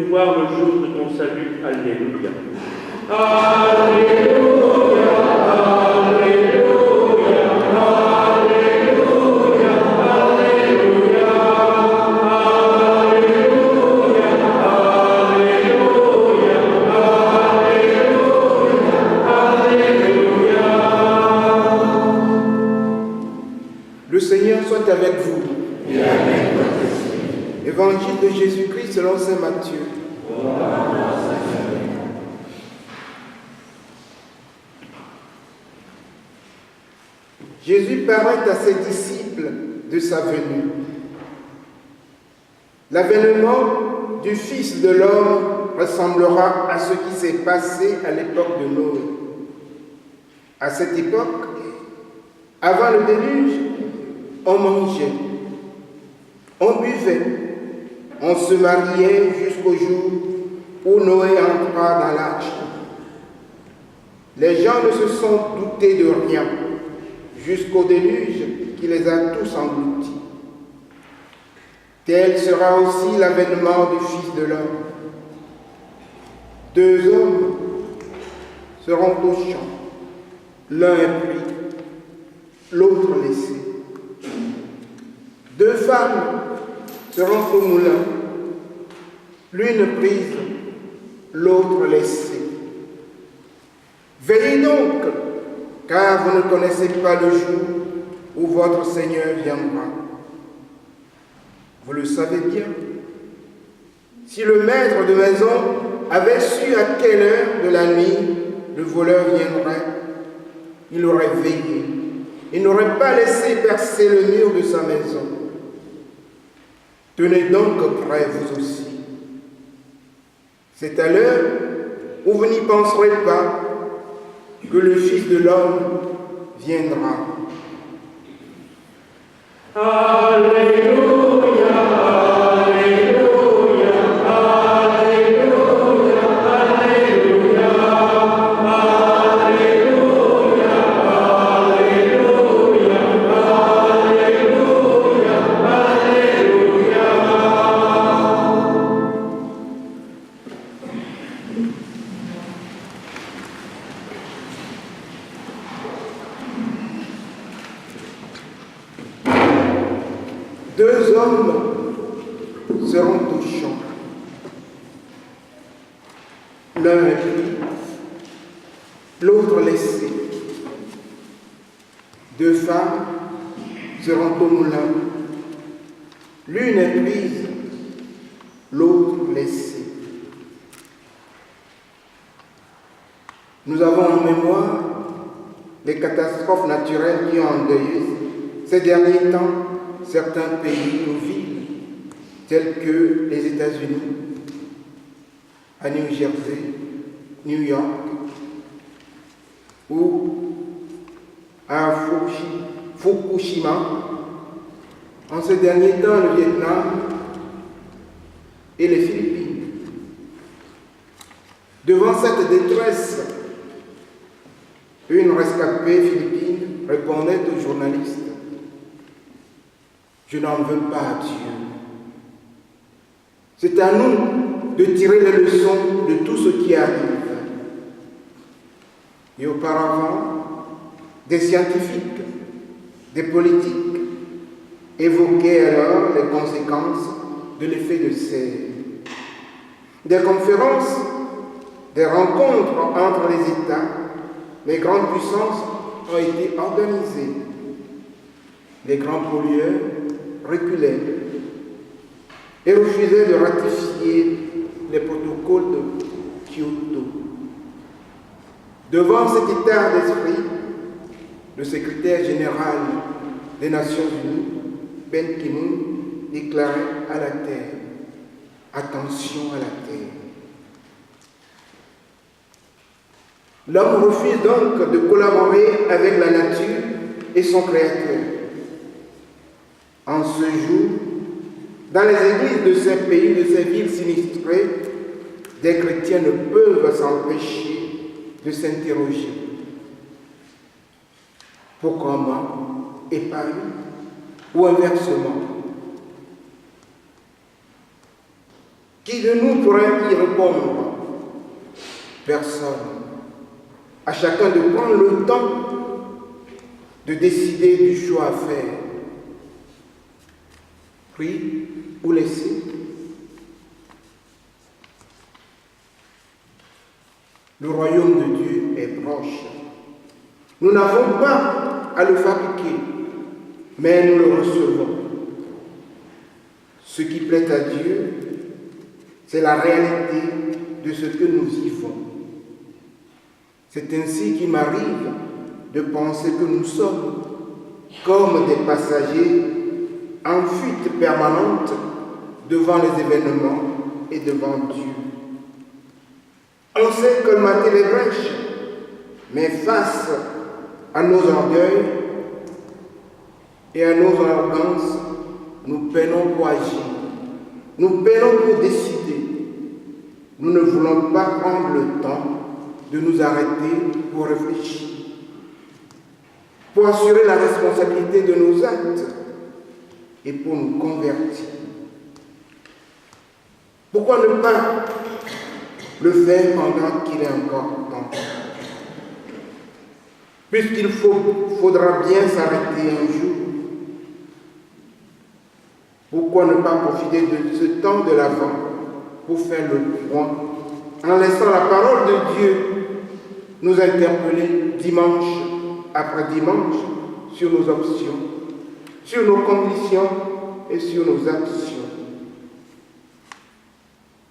nous voir le jour de ton salut. Alléluia. Alléluia, Alléluia, Alléluia, Alléluia, Alléluia, Alléluia. Le Seigneur soit avec vous. Et avec votre esprit. Évangile de Jésus-Christ selon saint Matthieu. Jésus parlait à ses disciples de sa venue. L'avènement du Fils de l'homme ressemblera à ce qui s'est passé à l'époque de Noé. À cette époque, avant le déluge, on mangeait, on buvait, on se mariait jusqu'au jour où Noé entra dans l'arche. Les gens ne se sont doutés de rien jusqu'au déluge qui les a tous engloutis. Tel sera aussi l'avènement du Fils de l'homme. 2 hommes seront au champ, l'un est pris, l'autre laissé. 2 femmes seront au moulin, l'une prise, l'autre laissée. Veillez donc, car vous ne connaissez pas le jour où votre Seigneur viendra. Vous le savez bien. Si le maître de maison avait su à quelle heure de la nuit le voleur viendrait, il aurait veillé. Il n'aurait pas laissé percer le mur de sa maison. Tenez donc prêts, vous aussi. C'est à l'heure où vous n'y penserez pas que le Fils de l'homme viendra. Alléluia, Alléluia, Alléluia, Alléluia, Alléluia, Alléluia, Alléluia, Alléluia. Deux hommes seront au champ. L'un est pris, l'autre laissé. 2 femmes seront au moulin. L'une est prise, l'autre laissée. Nous avons en mémoire les catastrophes naturelles qui ont endeuillé ces derniers temps certains pays ou villes, tels que les États-Unis, à New Jersey, New York, ou à Fukushima, en ces derniers temps le Vietnam et les Philippines. Devant cette détresse, une rescapée philippine répondait aux journalistes: je n'en veux pas à Dieu. C'est à nous de tirer les leçons de tout ce qui arrive. Et auparavant, des scientifiques, des politiques évoquaient alors les conséquences de l'effet de serre. Des conférences, des rencontres entre les États, les grandes puissances ont été organisées. Les grands pollueurs reculaient et refusaient de ratifier les protocoles de Kyoto. Devant cet état d'esprit, le secrétaire général des Nations Unies, Ben Ki-moon, déclarait à la Terre: attention à la Terre. L'homme refuse donc de collaborer avec la nature et son Créateur. En ce jour, dans les églises de ces pays, de ces villes sinistrées, des chrétiens ne peuvent s'empêcher de s'interroger. Pourquoi moi et pas lui? Ou inversement? Qui de nous pourrait y répondre? Personne. À chacun de prendre le temps de décider du choix à faire. Pris ou laisser. Le royaume de Dieu est proche. Nous n'avons pas à le fabriquer, mais nous le recevons. Ce qui plaît à Dieu, c'est la réalité de ce que nous vivons. C'est ainsi qu'il m'arrive de penser que nous sommes comme des passagers en fuite permanente devant les événements et devant Dieu. On sait colmater les brèches, mais face à nos orgueils et à nos arrogances, nous peinons pour agir, nous peinons pour décider. Nous ne voulons pas prendre le temps de nous arrêter pour réfléchir, pour assurer la responsabilité de nos actes et pour nous convertir. Pourquoi ne pas le faire pendant qu'il est encore temps? Puisqu'il faudra bien s'arrêter un jour, pourquoi ne pas profiter de ce temps de l'Avent pour faire le point, en laissant la parole de Dieu nous interpeller dimanche après dimanche sur nos options, sur nos conditions et sur nos actions.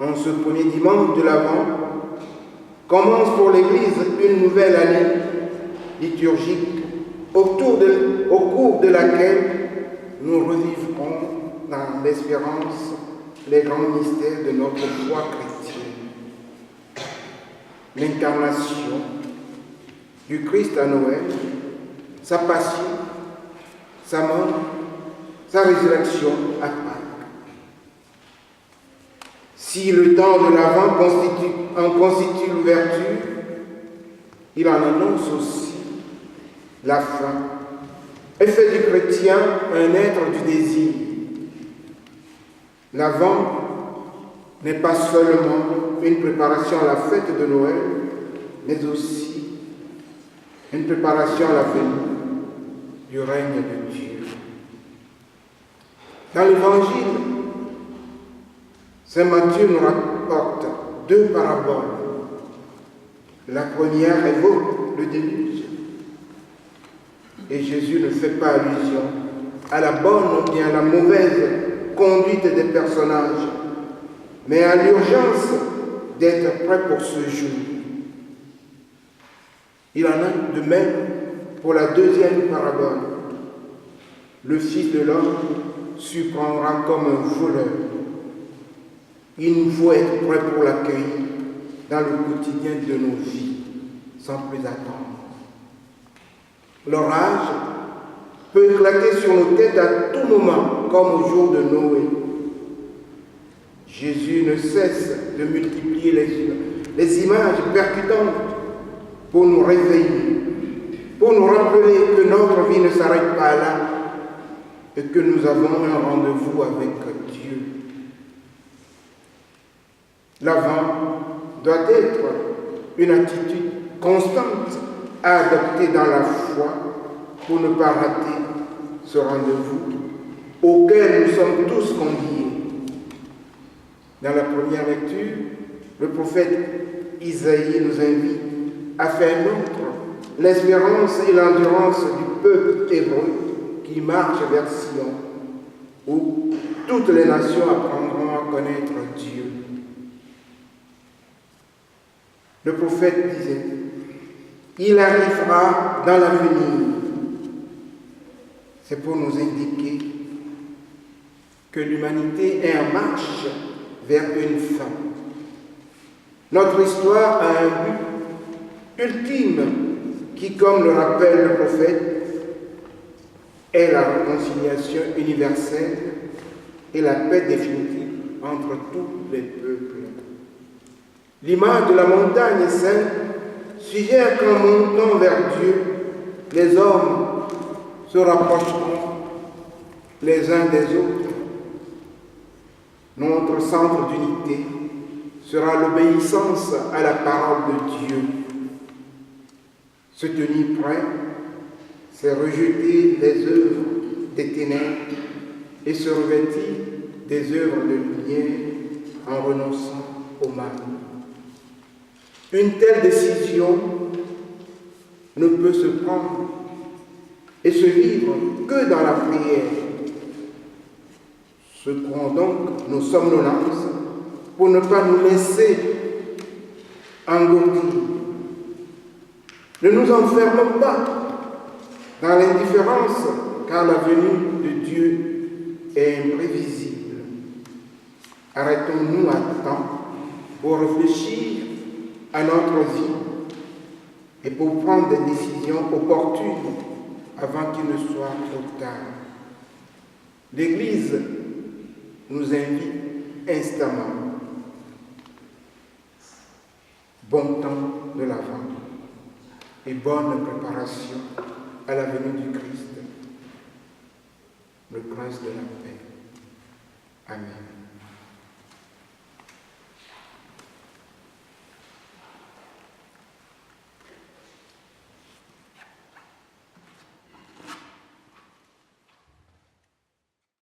En ce premier dimanche de l'Avent, commence pour l'Église une nouvelle année liturgique au cours de laquelle nous revivrons dans l'espérance les grands mystères de notre foi chrétienne. L'incarnation du Christ à Noël, sa passion, sa mort, sa résurrection à Pâques. Si le temps de l'Avent en constitue l'ouverture, il en annonce aussi la fin et fait du chrétien un être du désir. L'Avent n'est pas seulement une préparation à la fête de Noël, mais aussi une préparation à la venue du règne de Dieu. Dans l'Évangile, Saint Matthieu nous rapporte deux paraboles. La première évoque le déluge. Et Jésus ne fait pas allusion à la bonne ou bien à la mauvaise conduite des personnages, mais à l'urgence d'être prêt pour ce jour. Il en a de même pour la deuxième parabole. Le Fils de l'homme surprendra comme un voleur. Il nous faut être prêt pour l'accueillir dans le quotidien de nos vies, sans plus attendre. L'orage peut éclater sur nos têtes à tout moment, comme au jour de Noé. Jésus ne cesse de multiplier les images percutantes pour nous réveiller, pour nous rappeler que notre vie ne s'arrête pas là et que nous avons un rendez-vous avec Dieu. L'Avent doit être une attitude constante à adopter dans la foi pour ne pas rater ce rendez-vous auquel nous sommes tous conviés. Dans la première lecture, le prophète Isaïe nous invite à faire nôtre l'espérance et l'endurance du peuple hébreu qui marche vers Sion, où toutes les nations apprendront à connaître Dieu. Le prophète disait, il arrivera dans l'avenir. C'est pour nous indiquer que l'humanité est en marche vers une fin. Notre histoire a un but ultime qui, comme le rappelle le prophète, est la réconciliation universelle et la paix définitive entre tous les peuples. L'image de la montagne sainte suggère qu'en montant vers Dieu, les hommes se rapprocheront les uns des autres. Notre centre d'unité sera l'obéissance à la parole de Dieu. Se tenir prêt, c'est rejeter les œuvres des ténèbres et se revêtir des œuvres de lumière en renonçant au mal. Une telle décision ne peut se prendre et se vivre que dans la prière. Secouons donc nos somnolences pour ne pas nous laisser engourdir. Ne nous enfermons pas dans l'indifférence, car la venue de Dieu est imprévisible. Arrêtons-nous à temps pour réfléchir à notre vie et pour prendre des décisions opportunes avant qu'il ne soit trop tard. L'Église nous invite instamment. Bon temps de l'Avent et bonne préparation à la venue du Christ, le Prince de la paix. Amen.